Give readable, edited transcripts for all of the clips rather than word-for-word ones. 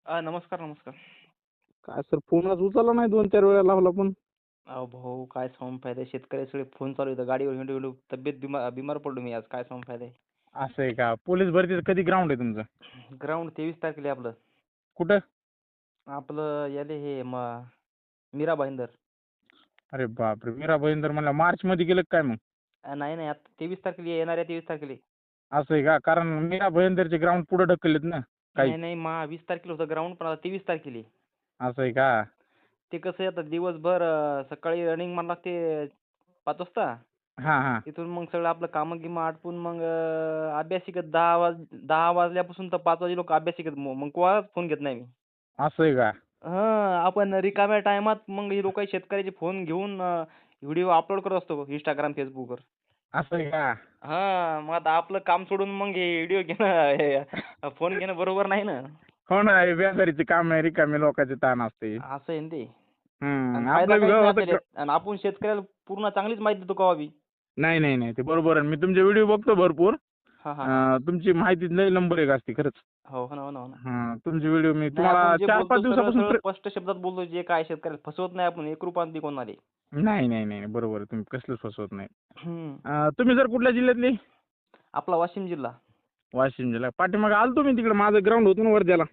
नमस्कार, नमस्कार. काय सर फोनच उचलला नाही 2-4 वेळा लावला पण. अहो भाऊ काय सांगून फायदा आहे. शेतकऱ्याचे सगळे फोन चालू आहेत. गाडीवर हिंडू-हिंडू तब्येत बिमार पडलो मी आज. काय सांगून फायदा आहे. असं आहे का? पोलीस भरतीचं कधी ग्राउंड आहे तुमचं? ग्राउंड 23 तारखेला आहे आपलं. कुठं? आपलं याले हे मीरा भाईंदर. अरे बापरे! मीरा भाईंदर म्हणलं मार्चमध्ये गेलं का काय मग? नाही, नाही. आता 23 तारखेला आहे, येणाऱ्या 23 तारखेला आहे. असं आहे का? कारण मीरा भाईंदरचे ग्राउंड पुढे ढकललेत ना काही. नाही, नाही. 20 तारखेला होतं ग्राउंड, पण आता 23 तारखेला आहे. असं आहे का? ते कसं आहे आता दिवसभर सकाळी रनिंग मारावं लागते 5 वाजता. हां, हां. तिथून मग सगळं आपलं कामं-गिमं आटपून मग अभ्यासिकेत 10 वाजल्यापासून तर 5 वाजेलोक अभ्यासिकेत मग कोणालाच फोन घेत नाही मी. असं आहे का? आपण रिकाम्या टायमात मग हे लोक शेतकऱ्याचे फोन घेऊन व्हिडिओ अपलोड करत असतो Instagram, Facebookवर. असं आहे का? मग आता आपलं काम सोडून मग हे व्हिडिओ घेणं हे फोन घेणं बरोबर नाही ना. हो ना, हे बेजारीचे काम आहे, रिकामे लोकांचे ताण असते. असं आहे ना ते. आणि हं. फायदा आपलं बी काहीच नाही गावात आपल्याला. आणि आपण शेतकऱ्याला पूर्ण चांगलीच माहिती देतो केव्हा बी. नाही, नाही, नाही. ते बरोबर आहे. मी तुमचे व्हिडिओ बघतो भरपूर. हां, हां, हां. तुमची माहिती लय नंबर एक असते खरंच. हो ना, हो ना, हो ना. तुमचे व्हिडिओ मी नाही तुम्हाला आपण जे 4-5 बोलतो सरळ दिवसापासून सरळ स्पष्ट शब्दात बोलतो, जे काय शेतकऱ्याला फसवत नाही आपण, एक रुपयानं बी कोणाला. नाही, नाही, नाही. बरोबर आहे. तुम्ही कसलंच फसवत नाही. हं. तुम्ही जर कुठल्या जिल्ह्यातली? आपला वाशिम जिल्हा. वाशिम जिल्हा. पाठीमागे आलतो मी तिकडे. माझं ग्राउंड होतं ना वर्ध्याला.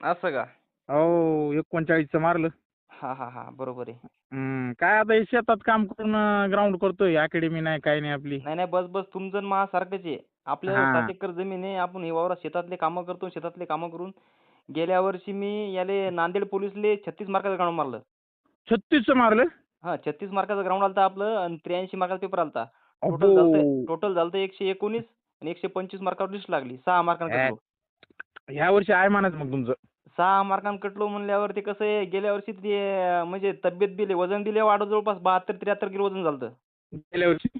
असं का? हो, 39चं मारलं. हां, हां, हां. बरोबर आहे. काय आता हे शेतात काम करून ग्राउंड करतोय. अकॅडमी नाही, काही नाही आपली. नाही, नाही. बस, बस. तुमचं आणि माझ्यासारखंच आहे. आपलं 7 हां. एकर जमीन आहे. आपण हे वावरात शेतातले कामं करतो. शेतातले कामं करून गेल्या वर्षी मी याले नांदेड पोलिसले 36 मार्काचं ग्राउंड मारलं. 36चं मारलं? 36 मार्काचं ग्राउंड आलतं आपलं आणि 83 मार्काचा पेपर आलता. अहो! टोटल झालतं 119 आणि 125 मार्कावर लिस्ट लागली. 6 मार्कांनी कटलो. ह्या वर्षी आहे म्हणायचं मग तुमचं. 6 मार्कांनी कटलो म्हणल्यावर ते कसं आहे, गेल्या वर्षी ते म्हणजे तब्येत बी वजन बी लय वाढलं, जवळपास 72-73 किलो वजन झालतं. गेल्या वर्षी?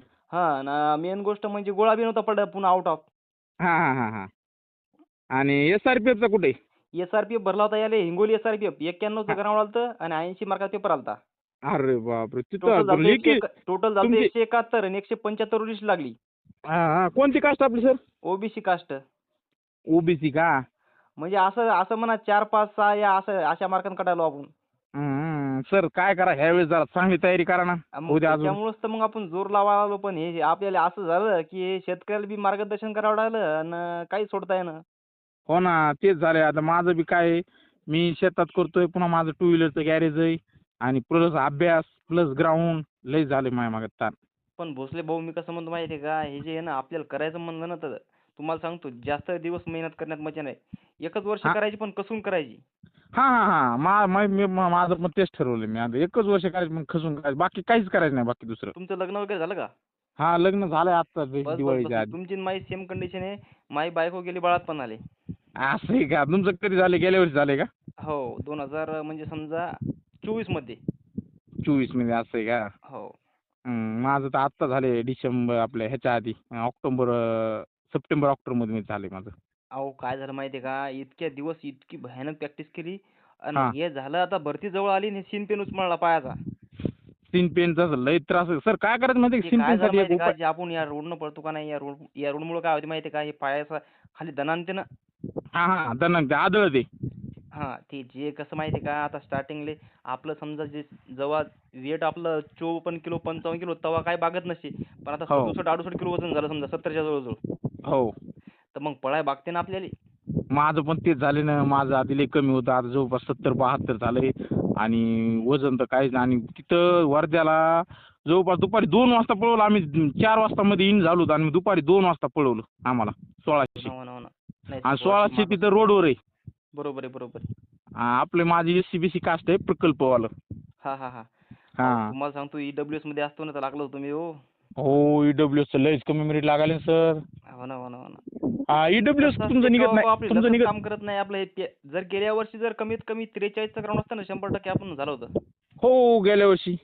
मेन गोष्ट म्हणजे गोळा बी नव्हता पडला पुन्हा आउट ऑफ. हां, हां, हां, हां. आणि SRPFचा कुठे? SRPF भरला होता याले हिंगोली SRPF 91चं हां. ग्राउंड आलतं आणि 80 मार्काचा पेपर आलता. अरे बापरे! टोटल तिथं झालतं लेखी टोटल झालतं तुमची 171 आणि 175 लिस्ट लागली. हां, हां. कोणती कास्ट आपली सर? OBC caste. OBC का? म्हणजे असं असं म्हणा 4, 5, 6 या अशा मार्कांनी काढायलो आपण. सर काय करा ह्यावेळेस जरा चांगली तयारी करा ना. मग उद्या अजून. त्याच्यामुळेच तर मग आपण जोर लावायला लागलो. पण हे आपल्याला असं झालं, की हे शेतकऱ्याला बी मार्गदर्शन करावं लागलं आणि काहीच सोडता येईना. हो ना, तेच झालंय. आता माझं बी काय आहे, मी शेतात करतोय, पुन्हा माझं 2 व्हीलरचं गॅरेज आहे आणि प्लस अभ्यास, प्लस ग्राउंड लय झाले माझ्या मागे ताण. पण भोसले भाऊ मी कसं म्हणतो माहिती आहे का, हे जे आहे ना आपल्याला करायचं म्हणलं ना तर तुम्हाला सांगतो जास्त दिवस मेहनत करण्यात मजा नाही. एकच वर्ष हां, करायची पण कसून करायची. हां, हां, हां. माझं मग तेच ठरवलं मी. आता एकच वर्ष करायचं मग खचून करायचं. बाकी काहीच करायचं नाही बाकी दुसरं. तुमचं लग्न वगैरे झालं का? हां, लग्न झालंय आत्ता बस, बस, बस. दिवाळीच्या आधी. तुमची आणि माझी सेम कंडिशन आहे. माझी बायको गेली बाळातपणाले. असं आहे का? तुमचं कधी झाले? गेल्या वर्षी झाले का? हो, 2000 म्हणजे समजा 24 मध्ये. 24 मध्ये असं आहे का? हो. माझं तर आत्ता झाले डिसेंबर आपल्या ह्याच्या आधी सप्टेंबर ऑक्टोबरमध्ये झाले माझं. अहो काय झालं माहिती आहे का, इतक्या दिवस इतकी भयानक प्रॅक्टिस केली आणि हां. हे झालं आता भरती जवळ आली आणि सीन पेन उचमळला पायाचा. सीन पेनचा लय त्रास आहे. सर काय करायचं माहिती ते सीन काय झालं पेनसाठी एक माहिती आहे का, उपाय. जे आपण या रोडनं पळतो का नाही, या रोडमुळं काय होते माहिती आहे का, हे पायाचा खाली दणाणते ना. हां, हां. दणकते, आदळते. ते जे कसं माहिती आहे का, आता स्टार्टिंगले आपलं समजा जे जेव्हा वेट आपलं 54 किलो 55 किलो तेव्हा काय बागत नसते. पण आता हो, 67-68 किलो वजन झालं समजा 70च्या जवळजवळ. हो. तर मग पळाय बागते ना आपल्याला. माझं पण तेच झाले ना. माझं आधी लय कमी होतं. आता जवळपास 70-72 झालंय आणि वजन तर काहीच नाही. आणि तिथं वर्ध्याला जवळपास दुपारी 2 वाजता पळवलं आम्ही. 4 वाजता मध्ये इन झालो होतो आणि दुपारी 2 वाजता पळवलं आम्हाला 1600. हो ना, हो ना. नाही आणि 1600 1600 माणूस. तिथं रोडवर आहे. बरोबर आहे, बरोबर आहे. आपले माझी SC-BC कास्ट आहे प्रकल्पवालं. हां, हां, हां. अहो हां. तुम्हाला सांगतो EWS मध्ये असतो ना तर लागलो होतो मी हो. हो, EWSचं लयच कमी मेरिट लागायला ना सर. हो ना, हो ना, हो ना. EWS कसं तुमचं असते निघत केव्हा नाही. आपली तुमचं लकच निघत. काम करत नाही आपलं. जर गेल्या वर्षी जर कमीत कमी 43चं ग्राउंड असतं ना 100% आपण झालं होतं. हो, गेल्या वर्षी.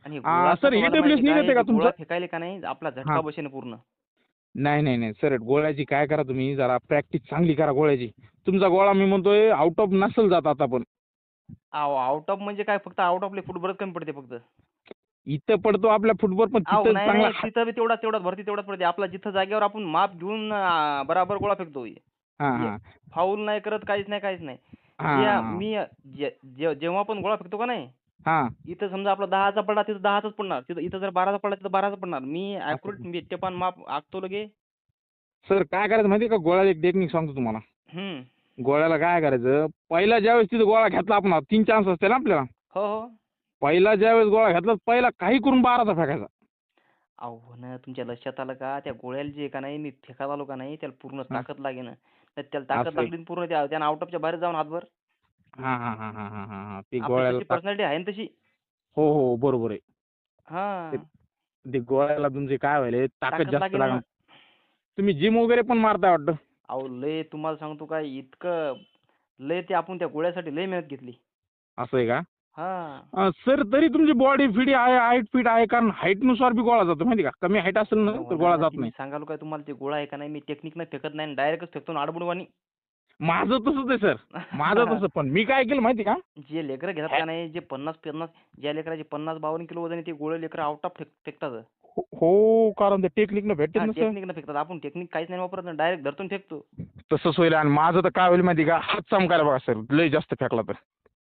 आणि गोळा सर कसा व्हायला EWS माहिती का, निघत हे आहे का जे गोळा तुमचं? फेकायले का नाही आपला हां. झटका बसेन पूर्ण. नाही, नाही, नाही. सर गोळ्याची काय करा तुम्ही जरा प्रॅक्टिस चांगली करा गोळ्याची. तुमचा गोळा मी म्हणतोय आउट ऑफ नसेल जात आता पण. आउट ऑफ म्हणजे काय, फक्त आउट ऑफले फुटबॉलच कमी पडते फक्त. इथं पडतो आपल्या फुटबॉल पण अहो तिथं नाही, चांगला. नाही. तिथं बी तेवढाच भरती तेवढाच पडते. आपला जिथं जागेवर आपण माप घेऊन बराबर गोळा फेकतो. हां, हां. फाऊल नाही करत, काहीच नाही, काहीच नाही. हां, मी जेव्हा आपण गोळा फेकतो का नाही, हां. इथं समजा आपला 10चा पडला तिथं 10चाच पडणार. इथं जर 12चा पडला तिथं 12चा पडणार. मी असं. ॲक्युरेट मी टेपान माप आखतो लगे. सर काय करायचं माहिती आहे का? गोळ्याला एक टेक्निक सांगतो तुम्हाला. हं. गोळ्याला काय करायचं, पहिला ज्यावेळेस तिथं गोळा घेतला आपण 3 चान्स असते ना आपल्याला. हो, हो. पहिला ज्यावेळेस गोळा घेतला, पहिला काही करून 12चा फेकायचा. अहो ना तुमच्या लक्षात आलं का? त्या गोळ्याला जे का नाही मी फेकायला आलो का नाही त्याला पूर्ण हां, ताकद लागेना. नाहीतर त्याला ताकद असं आहे. लागली आणि पूर्ण त्यानं आउट ऑफच्या बाहेर जाऊन हातभर. हां, हां, हां, हां, हां, हां, हां. ते आपली गोळ्याला तशी पर्सनॅलिटी आहे ना तशी. हो, हो. बरोबर आहे. ते हां. ते गोळ्याला तुमचे काय व्हायलंय, ताकद ताकद जास्त लागेना लागणार. ना. तुम्ही जिम वगैरे पण मारताय वाटतं? अहो लय तुम्हाला सांगतो काय इतकं लय ते आपण त्या गोळ्यासाठी लय मेहनत घेतली. असं आहे का? हां. सर तरी तुमची बॉडी फिट आहे, हाईट फिट आहे, कारण हाईटनुसार बी गोळा जातो माहिती आहे का? कमी हाईट असेल ना, हो तर ना. गोळा जात ते मी नाही. सांगालो काय तुम्हाला ते गोळा आहे का नाही मी टेक्निकनं फेकत नाही डायरेक्टच फेकतो ना आडबुडवानी. माझं तसंच आहे सर. माझं तसं. पण मी काय केलं माहिती आहे का? जे लेकरं घेतात का नाही जे 50-50 ज्या लेकराचे 50-52 किलो वजन आहे ते गोळे लेकरं आउट ऑफ फेकतात. हो, कारण ते टेक्निकनं भेटते हां, ना सर. टेक्निकनं फेकतात. आपण टेक्निक काहीच नाही वापरत ना डायरेक्ट धरतून फेकतो. तसंच होईल आणि माझं तर काय होईल माहिती आहे का? हात चमकायला बघा सर, लय जास्त फेकला तर.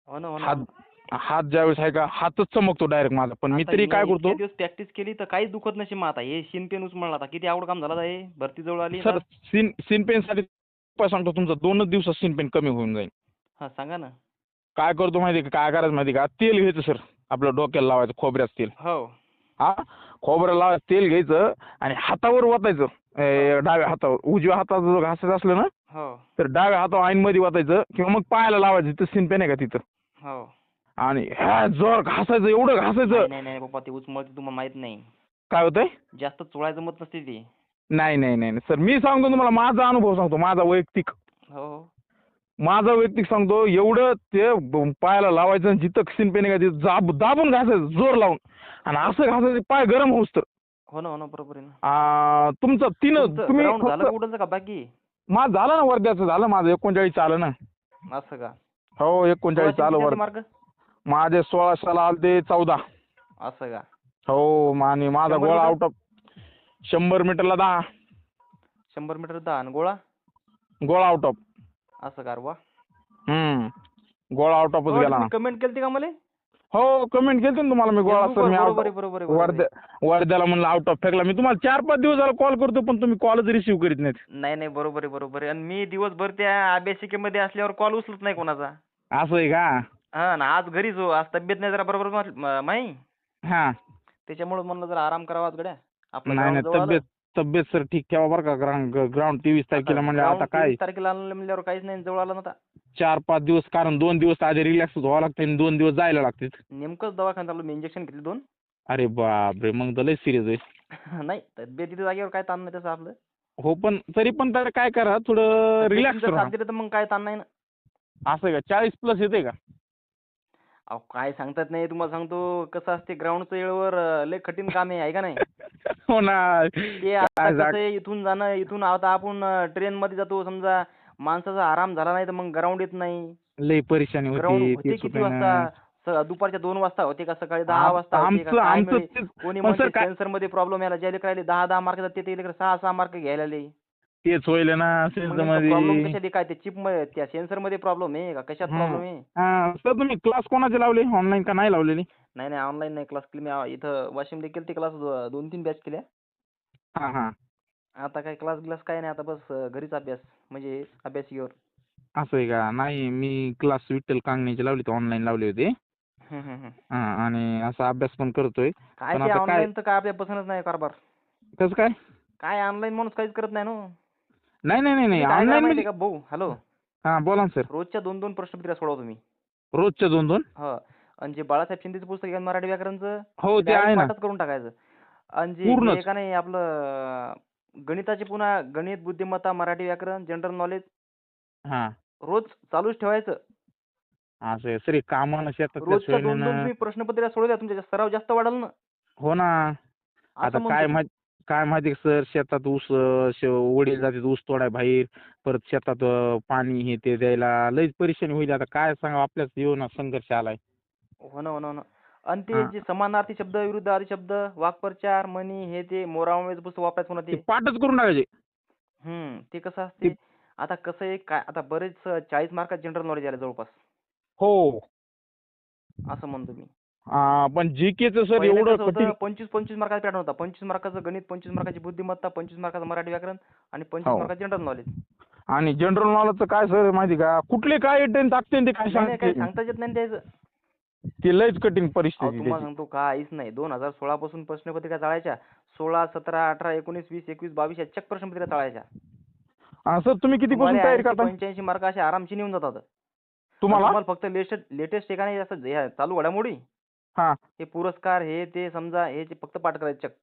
हो ना, हो ना, हो हात ना. हात ज्यावेळेस आहे का, हातच चमकतो डायरेक्ट माझा. पण मी आता तरी काय मी इतके करतो, दिवस प्रॅक्टिस केली तर काहीच दुखत नसे मग आता हे शिनपेन उचमळला आता किती अवघड काम झालं आता हे भरती जवळ आली सर आता. सीन पेनसाठी उपाय सांगतो तुमचा 2च दिवसात सीन पेन कमी होऊन जाईल. हां, सांगा ना. काय करतो माहिती आहे का? काय करायचं माहिती आहे का? तेल घ्यायचं सर, आपलं डोक्याला लावायचं खोबऱ्याचं तेल. हो, हां, खोबऱ्याला लावायचं तेल घ्यायचं आणि हातावर ओतायचं. हो, डाव्या हातावर. उजव्या हाताचं जर घासायचं असलं ना, हो, तर डाव्या हातावर ऐनमध्ये ओतायचं किंवा मग पायाला लावायचं. तिथं सीन पेन आहे का तिथं. हो. आणि ह्या जोर घासायचं, एवढं घासायचं. नाही, नाही, नाही बाबा ते उचमळते तुम्हाला माहीत नाही. काय होतंय? जास्त चोळायला जमत नसते ते. नाही, नाही, नाही, नाही. सर मी सांगतो तुम्हाला माझा अनुभव सांगतो, माझा वैयक्तिक. हो, हो. माझा वैयक्तिक सांगतो, एवढं ते पायाला लावायचं आणि जिथं सीन पेन आहे का तिथं दाबून घासायचं जोर लावून आणि असं घासायचं पाय गरम होऊस तर. हो ना, हो ना. बरोबर आहे ना. तुमचं तुमचं तुम्ही ग्राउंड झालं फक्त का कुठंचं का बाकी? माझं झालं ना वर्ध्याचं झालं माझं 39 आलं ना. असं का? हो 39 1600 आलं किती आलते वर. मार्क? माझे 1600 आलते 14. असं का? हो आणि माझा 100 गोळा मीटर? आउट ऑफ 100 मीटरला 10. 100 मीटर 10 आणि गोळा? गोळा आउट ऑफ. असं का रे वाह! गोळा आउट ऑफच मला वाटलं गेला ना. तुम्ही कमेंट केलती का मला? हो कमेंट केली ना तुम्हाला मी गोळा सर फेसबुकवर मी आउट बरोबर आहे, बरोबर आहे, बरोबर आहे. वर्ध्याला म्हणलं आउट ऑफ फेकला. मी तुम्हाला 4-5 दिवस झाला कॉल करतो पण तुम्ही कॉलच रिसीव्ह करीत नाहीत. नाही, नाही. बरोबर आहे, बरोबर आहे. आणि मी दिवसभर त्या अभ्यासिकेमध्ये असल्यावर कॉल उचलत नाही कोणाचा. असं आहे का? हां ना, आज घरीच हो. आज तब्येत नाही जरा बरोबर माही. हां. त्याच्यामुळे म्हणलं जरा आराम करावा आज गड्या. आपलं नाही, ग्राउंड नाही. जवळ आलं. तब्येत सर ठीक ठेवा बरं का. ग्राउंड 23 आता तारखेला म्हणजे आता ग्राउंड काय 23 तारखेला आलं म्हणल्यावर काहीच नाही जवळ आलं ना आता. 4-5 दिवस कारण 2 दिवस आधी रिलॅक्स व्हावं लागतं आणि 2 दिवस जायला लागते. नेमकंच दवाखान्यात आलो मी इंजेक्शन घेतली 2. अरे बापरे! मग तर लय सिरियस आहे. नाही तब्येतीच्या जागेवर काय ताण नाही तसं आपलं. हो पण तरी पण तर काय करा थोडं रिलॅक्स तब्येतीनं जर करा. साथ दिलं तर मग काय ताण नाही ना. असं आहे का? 40 प्लस येते का? अहो काय सांगतात नाही तुम्हाला सांगतो कसं असते ग्राउंडचं येळेवर लय कठीण काम आहे का नाही? हो ना. ते आता काय कसं आहे इथून जाणं इथून आता आपण ट्रेनमध्ये जातो समजा माणसाचा आराम झाला नाही तर मग ग्राउंड येत नाही. लय परेशानी ग्राउंड होती होते तेच किती होतंय ना. वाजता? दुपारच्या 2 वाजता होते का सकाळी 10 वाजता होते का? काय आमचं मिळे तेच. कोणी पण सर म्हणते काय सेन्सरमध्ये प्रॉब्लेम यायला ज्या लेकराले 10-10 मार्क येतात ते लेकरं 6-6 मार्क घ्यायला आले. तेच होईल ना मग नेमका प्रॉब्लेम मध्ये. कशात काय ते चिपमध्ये त्या सेन्सरमध्ये प्रॉब्लेम आहे का कशात प्रॉब्लेम आहे? सर तुम्ही क्लास कोणाचे लावले ऑनलाईन का नाही लावलेली? नाही नाही ऑनलाईन नाही क्लास केली मी इथं वाशिमला केली क्लास 2-3 बॅच केल्या. हां हां. आता काय क्लास ग्लास काय नाही आता बस घरीच अभ्यास म्हणजे अभ्यासिकेवर. असं आहे का? नाही मी क्लास विठ्ठल कांगणेचे लावले होते ऑनलाईन लावले होते. हं, हं, हं. आणि असा अभ्यास पण करतोय. काय पण ते आता काय ऑनलाईन तर काय आपल्या पसंतच नाही कारभार. कसं काय? काय ऑनलाईन माणूस काहीच करत नाही ना. नाही नाही नाही नाही तुम्ही काय करा ऑनलाईन माहिती म्हणजे आहे का भाऊ हॅलो हां बोला ना सर. रोजच्या 2-2 प्रश्नपत्रिका सोडवा तुम्ही. रोजच्या 2-2? हो. आणि जे बाळासाहेब शिंदेचं पुस्तक आहे मराठी व्याकरणचं हो ते ते आहे डायरेक्ट ना. पाठच करून टाकायचं. आणि जे हे पूर्णच. का नाही आपलं गणिताचे पुन्हा गणित, बुद्धिमत्ता, मराठी व्याकरण, जनरल नॉलेज हां. रोज चालूच ठेवायचं. असं आहे. सर हे कामानं शेतातल्या रोजच्या 2-2 सोयीनं. तुम्ही प्रश्नपत्रिका सोडवल्या तुमचा सराव जास्त वाढेल ना. हो ना. असं आता म्हणतो मी. काय माहिती का सर शेतात ऊस वडील जातात ऊस तोडाय बाहेर. परत शेतात पाणी हे ते द्यायला लईच परेशानी होईल. आता काय सांगावं आपल्याच जीवनात संघर्ष आलाय. हो ना, हो ना, हो ना. आणि ते हां. जे समानार्थी शब्द, विरुद्धार्थी शब्द, वाक्प्रचार, म्हणी हे ते मोरावळेचं पुस्तक वापरायचं पुन्हा ते ते. पाठच करून टाकायचे. ते कसं ते असते आता कसं आहे काय आता बरेच 40 मार्कात जनरल नॉलेज आले जवळपास हो. असं म्हणतो मी. पण जीकेचं सर पहिले एवढं कसं कठीण. होतं 25-25 मार्काचा पॅटर्न होता. 25 मार्काचं गणित, 25 मार्काची बुद्धिमत्ता, 25 मार्काचं मराठी व्याकरण आणि 25 हो. मार्काचं जनरल नॉलेज. आणि जनरल नॉलेजचं काय सर माहिती का, कुठले काय येते टाकते ते काय नाही नाही काही सांगते सांगताच येत नाही ना त्याचं. ते लयच कठीण अहो परिस्थिती तुम्हाला त्याची. सांगतो काहीच नाही. 2016 पासून प्रश्नपत्रिका चाळायच्या. 16, 17, 18, 19, 20, 21, 22 या चक प्रश्नपत्रिका चाळायच्या. सर तुम्ही कितीपासून तुम्हाला तयारी 80, करता 85 मार्क असे आरामशीर येऊन जातात. आणि तुम्हाला? तुम्हाला फक्त लेटेस्ट ठिकाणी असं ह्या चालू घडामोडी हां. हे पुरस्कार हे ते समजा हे ते फक्त पाठ करायचे चक.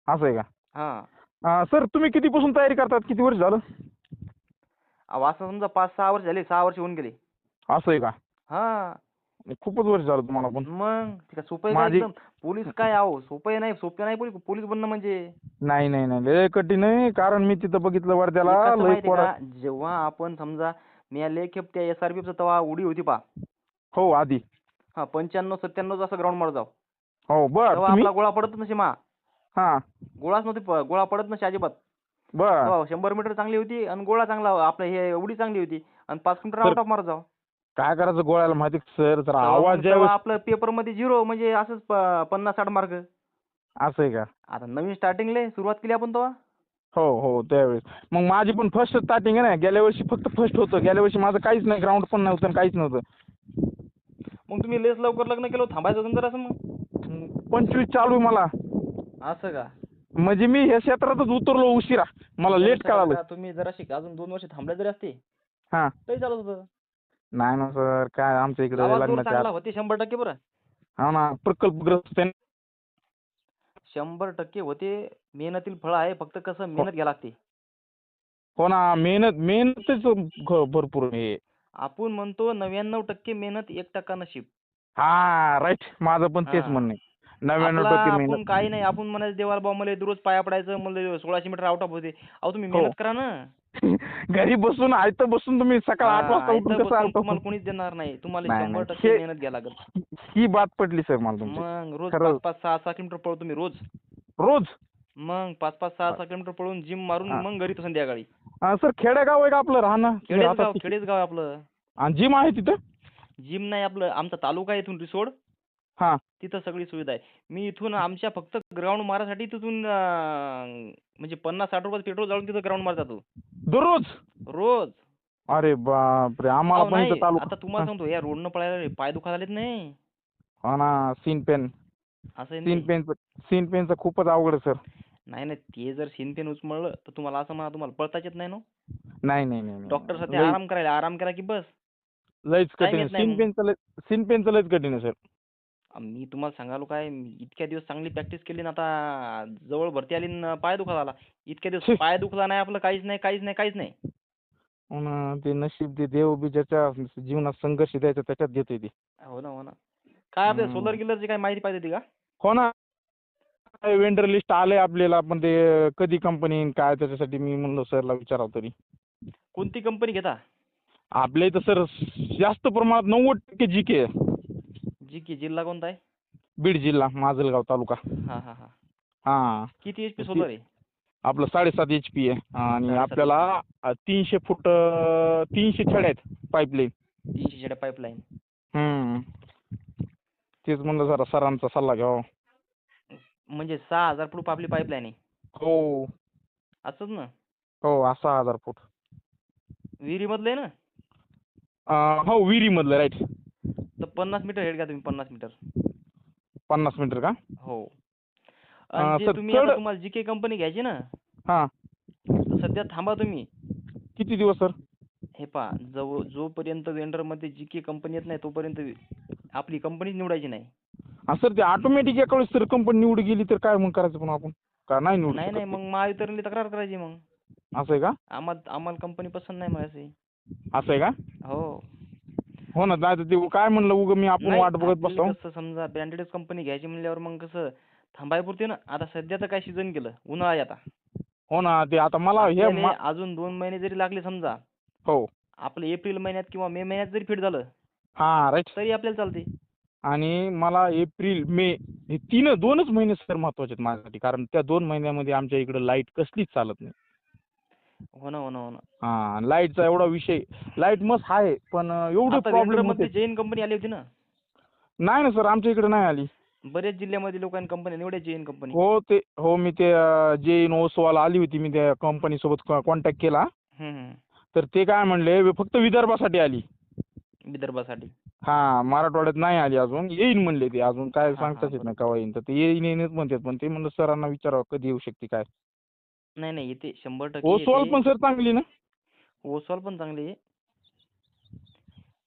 असं आहे का? हां. सर तुम्ही कितीपासून तयारी करतात, किती वर्ष झालं? अहो असं समजा 5-6 वर्ष झाली, 6 वर्ष होऊन गेली. असं आहे का? हां. खूपच वर्ष झालं तुम्हाला पण. मग ते काय सोपं आहे का माझी एकदम? पोलीस काय अहो सोपं नाही पोलीस बनणं म्हणजे. नाही नाही नाही लय कठीण आहे, कारण मी तिथं बघितलं ते वर्ध्याला कसं लय माहिती पोरं. का जेव्हा आपण समजा मी लय खेप त्या SRPFचं तेव्हा उडी होती पहा. हो आधी. हां 95-97 असं ग्राउंड मार जाव. हो बर तेव्हा तुम्ही. आपला गोळा पडत नसे मा. हां गोळाच नव्हती गोळा पडत नसे अजिबात. बर. तेव्हा 100 मीटर चांगली होती आणि गोळा चांगला आपलं हे उडी चांगली होती आणि 5 मीटर तर आउट ऑफ मारत जाव. काय करायचं गोळ्याला माहिती सर, तर तेव्हा आवाज मग तेव्हा ज्यावेळेस. आपलं पेपरमध्ये 0 म्हणजे असंच 50-60 मार्क. असं आहे का? आता नवीन स्टार्टिंगले सुरुवात केली आपण तेव्हा. हो हो त्यावेळेस. मग माझी पण फर्स्ट स्टार्टिंग आहे ना, गेल्या वर्षी फक्त फर्स्ट होतं. गेल्या वर्षी माझं काहीच नाही, ग्राउंड पण नव्हतं आणि काहीच नव्हतं. मग तुम्ही लेस लवकर लग्न केलं थांबायचं होतं जरासं मग. 25 चालू आहे मला. असं का? म्हणजे मी ह्या क्षेत्रातच उतरलो उशिरा, मला लेट कळालं. का तुम्ही जराशी अजून 2 वर्ष थांबले जरी असते हां. तरी चालत होतं. नाही ना सर, काय आमच्या इकडे गावात जोर लग्नाच्या चांगला आत. होते 100% बरं. हो ना, प्रकल्पग्रस्त आहे. 100% होते. मेहनतील फळ आहे फक्त कसं मेहनत घ्यावी लागते. हो ना, मेहनतच भरपूर आहे. आपण म्हणतो 99% मेहनत 1% नशीब. हा राईट, माझं पण तेच हां. म्हणणं आहे. आपला 99% आपण मेहनत. काही नाही आपण म्हणायचं देवाला बाबा मला दररोज पाया पडायचं मला 1600 मीटर आउट ऑफ होते. अहो तुम्ही हो. मेहनत करा ना. घरी बसून आयतं बसून तुम्ही सकाळ 8 वाजता उठून इथं कसं बसून आलतो? तुम्हाला कोणीच देणार नाही. तुम्हाला नाही, नाही. 100% मेहनत घ्यावी लागेल. ही बात पटली सर मला तुमची. मग रोज खरंच. 5-5, 6-6 किलोमीटर पळू तुम्ही रोज. रोज. मग 5-5, 6-6 किलोमीटर पळून जिम मारून हां. मग घरी तो संध्याकाळी. सर खेडेगाव आहे का आपलं राहणं? तुम्ही राहतात तिथे? खेडेच गाव आहे आपलं. आणि जिम आहे तिथं? जिम नाही आपलं आमचा तालुका आहे इथून रिसोड. हां. तिथं सगळी सुविधा आहे. मी इथून आमच्या फक्त ग्राउंड मारायसाठी तिथून म्हणजे 50-60 रुपयाचं पेट्रोल जाळून तिथं ग्राउंड मारत जातो. दररोज? रोज. अरे बापरे, आम्हाला अहो पण इथं नाही तालुका. आता तुम्हाला सांगतो या रोडनं पळायला पाय दुखायला लागलेत नाही. हो ना, सीन पेन. असं आहे ना ते. सीन पेनचं खूपच अवघड आहे सर. नाही नाही ते जर शिनपेन उचमळलं तर तुम्हाला असं म्हणा तुम्हाला पळताच येत नाही ना. नाही नाही नाही नाही. डॉक्टर साठी लय- आराम करा की बस. लयच Time कठीण आहे. येत नाही मग. सीन पेनचं लयच कठीण आहे सर. मी तुम्हाला सांगालो काय इतक्या दिवस चांगली प्रॅक्टिस केली ना आता जवळ भरती आली न पाय दुखायला लागला. इतक्या दिवस पाय दुखला नाही आपलं काहीच नाही. हो ना, ते नशीब ते देव बी ज्याच्या जीवनात संघर्ष द्यायचा त्याच्यात देतोय ते. हो ना. काय आपल्या सोलर गिलरची काय माहिती पाहिजे होती का? हो ना, वेंडर लिस्ट आले आपल्याला, पण ते कधी कंपनी काय त्याच्यासाठी मी म्हणलो सरला विचारावं तरी. कोणती कंपनी घेता? आपल्या इथं सर जास्त प्रमाणात 90% जीके आहे. की जिल्हा कोणता आहे? बीड जिल्हा, माजलगाव तालुका. हा. हां. किती HP सोलर आहे? आपलं 7.5 HP आहे आणि 7.5 आपल्याला 300 फूट 300 छड्या आहेत पाईपलाईन. 300 छड्या पाईपलाईन. तेच म्हणलं जरा सरांचा सल्ला घ्यावा. म्हणजे 6000 फूट आपली पाईपलाईन आहे. हो असंच ना? हो, 6000 फूट. विहिरीमधलं आहे ना? हो विहिरीमधलं राईट. तर 50 मीटर हेड घ्या तुम्ही 50 मीटर. 50 मीटर का? हो. आणि जे सर तुम्ही आता तुम्हाला जीके कंपनी घ्यायची ना हां. तर सध्या थांबा तुम्ही. किती दिवस सर? हे पहा जोपर्यंत वेंडरमध्ये जीके कंपनी येत नाही तोपर्यंत आपली कंपनीच निवडायची नाही. सर ते ऑटोमॅटिक एका वेळेस सर कंपनी निवड गेली तर काय मग करायचं पण आपण? का नाही निवडू नाही शकत ते? मग महावितरणला तक्रार करायची मग. असं आहे का? आम्हाला कंपनी पसंत नाही मग असे. असं आहे का? हो. हो ना, नाही तर ते काय म्हणलं उगं मी आपण नाही वाट बघत आपल्याला बसतो. कसं समजा ब्रँडेडच कंपनी घ्यायची म्हणल्यावर मग कसं थांबायपुरते ना. आता सध्या तर काय सीझन गेलं उन्हाळा आहे आता. हो ना, ते आता मला हे आपल्याला अजून 2 महिने जरी लागले समजा हो. आपलं एप्रिल महिन्यात किंवा मे महिन्यात जरी फिट झालं हां राईट. तरी आपल्याला चालते. आणि मला एप्रिल मे हे 2च महिने सर महत्वाचे आहेत माझ्यासाठी, कारण त्या 2 महिन्यामध्ये आमच्या इकडं लाईट कसलीच चालत नाही. हो ना, हो ना, हो ना. हा, लाईटचा एवढा विषय. लाईट मस्त आहे पण एवढे आता प्रॉब्लेम होते. रेल्वेमध्ये जैन कंपनी आली होती ना. नाही ना सर, आमच्या इकडे नाही आली. बऱ्याच जिल्ह्यामध्ये लोकांनी कंपनी निवड्या जैन कंपनी. मी ते जे ओसवाला आली होती, मी त्या कंपनी सोबत कॉन्टॅक्ट केला. हं. तर ते काय म्हणले फक्त विदर्भासाठी आली. विदर्भासाठी. हा, मराठवाड्यात नाही आली अजून. येईन म्हणले ते, अजून काय हां, सांगताच येत बरोबर. नाही केव्हा येईन. तर ते येईनच म्हणतात, पण ते म्हणलं सरांना विचारावं कधी येऊ शकते काय. नाही, नाही येते 100% ओसवाल येते. पण सर चांगली ना. ओसवाल पण चांगली आहे.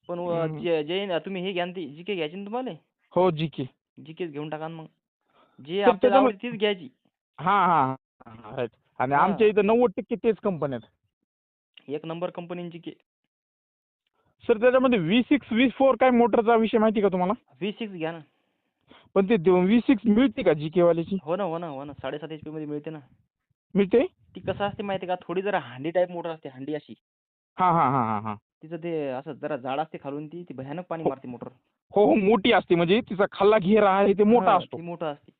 पण हम्म. जैन तुम्ही हे घ्या ना, ती जीके घ्यायची ना तुम्हाला? हो, जीके. जीकेच घेऊन टाका ना मग. जे सर आपल्याला आवडते त्याच्यामध्ये तीच घ्यायची. हा हा हा राईट. आणि हां. आमच्या इथं 90% तेच कंपन्या आहेत. एक नंबर कंपनी जीके. सर त्याच्यामध्ये V6 V4 काय मोटरचा विषय माहिती का तुम्हाला? V6 घ्या ना. पण ते V6 मिळते का जीके वाल्याची? हो ना, हो ना, हो ना. 7.5 HP मध्ये मिळते ना. मिळते? ती कसं असते माहिती आहे का, थोडी जरा हांडी टाईप मोटर असते, हांडी अशी. हा हा हा हा हा. तिचं ते असं जरा जाड असते खालून, ती भयानक पाणी हो मारते मोटर. हो हो, मोठी असते म्हणजे तिचा खाल्ला घेरा आहे ते मोठा हां, असतो. ती मोठं असते.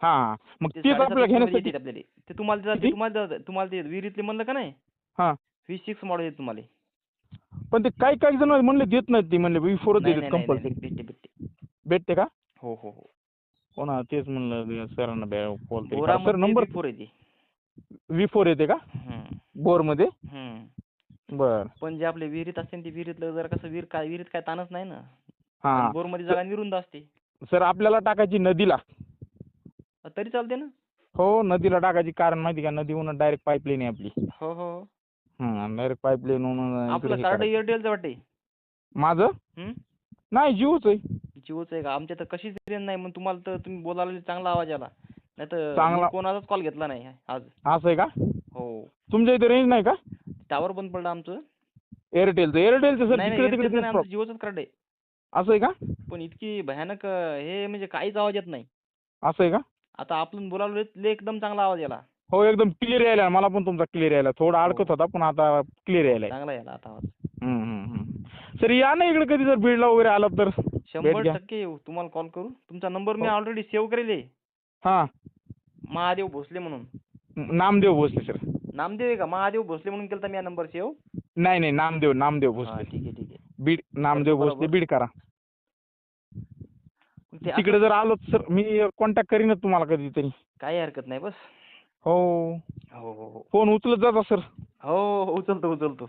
हा, मग ते तेच 7.5 आपल्याला HP मध्ये घेण्यासाठी येते आपल्याला. ते तुम्हाला किती? तुम्हाला ते विहिरीतले म्हणलं का नाही, हा, V6 मॉडेल येते तुम्हाला. पण ते काही काही जण म्हणले देत नाहीत, ते म्हणले V4च नाही, देतात नाही, नाही, नाही, नाही. कंपल्सरी. भेटते, भेटते. भेटते का? हो, हो, हो. हो ना, तेच म्हणलं सरांना कॉल तरी करा. सर बोरामध्ये नंबर V4 येते. V4 येते का हं, बोरमध्ये? हं. बर. पण जे आपले विहिरीत असते ना, ते विहिरीतलं जरा कसं विहिरीत काय ताणच नाही ना. आणि हा. बोरमध्ये स- जागा विरुंद असते. सर आपल्याला टाकायची नदीला. तरी चालते ना. हो, नदीला टाकायची. कारण माहिती का, नदीहून डायरेक्ट पाईपलाईन आहे आपली. हो, हो. डायरेक्ट पाईपलाईन इकडे आपलं हे कार्ड करायचं. एअरटेलचं वाटते. माझं हं? नाही, जिओच आहे. जिओचं आहे का? आमच्या तर कशीच रेंज नाही. मग तुम्हाला तर तुम्ही बोलायला चांगला आवाज आला. नाहीतर मी चांगला कोणाचाच कॉल घेतला नाही आज. असं आहे का? हो. तुमच्या इथे रेंज नाही का टॉवर बंद पडलं आमचं. एअरटेलचं सर नाही, नाही जिकडे तिकडे एअरटेलचं तेच नाही, आमचं जिओचंच कार्ड आहे. असं आहे का? पण इतकी भयानक हे म्हणजे काहीच आवाज येत नाही. असं आहे का? आता आपण बोलायलो लय एकदम चांगला आवाज यायला. हो, एकदम क्लिअर यायला. मला पण तुमचा क्लिअर यायला. थोडा हो. अडकत होता पण आता क्लिअर यायलाय. चांगला यायला आता आवाज. सर या ना इकडे कधी, जर बीडला वगैरे आलात तर भेट घ्या. 100% येऊ. तुम्हाला कॉल करू. तुमचा नंबर मी हो. ऑलरेडी सेव्ह करेल आहे. हा, महादेव भोसले म्हणून. नामदेव भोसले सर. नामदेव आहे का? महादेव भोसले म्हणून केलता मी हा नंबर सेव्ह. नाही नाही, नामदेव हां, भोसले. ठीक आहे, ठीक आहे. बीड, नामदेव करतो भोसले बरोबर. बीड करा. ते तिकडे असं जर आलो सर मी कॉन्टॅक्ट करीनच तुम्हाला कधीतरी. काही हरकत नाही बस. हो, हो, हो, हो. फोन उचलत जाता सर. हो, हो. उचलतो, उचलतो.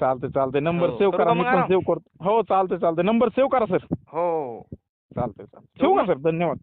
चालतंय. नंबर हो. सेव्ह करू करा, का मी मग पण आराम? सेव्ह करतो. हो, चालतंय. नंबर सेव्ह करा सर. हो, हो, हो. चालतंय. ठेवू ठेवू का मग? सर? धन्यवाद.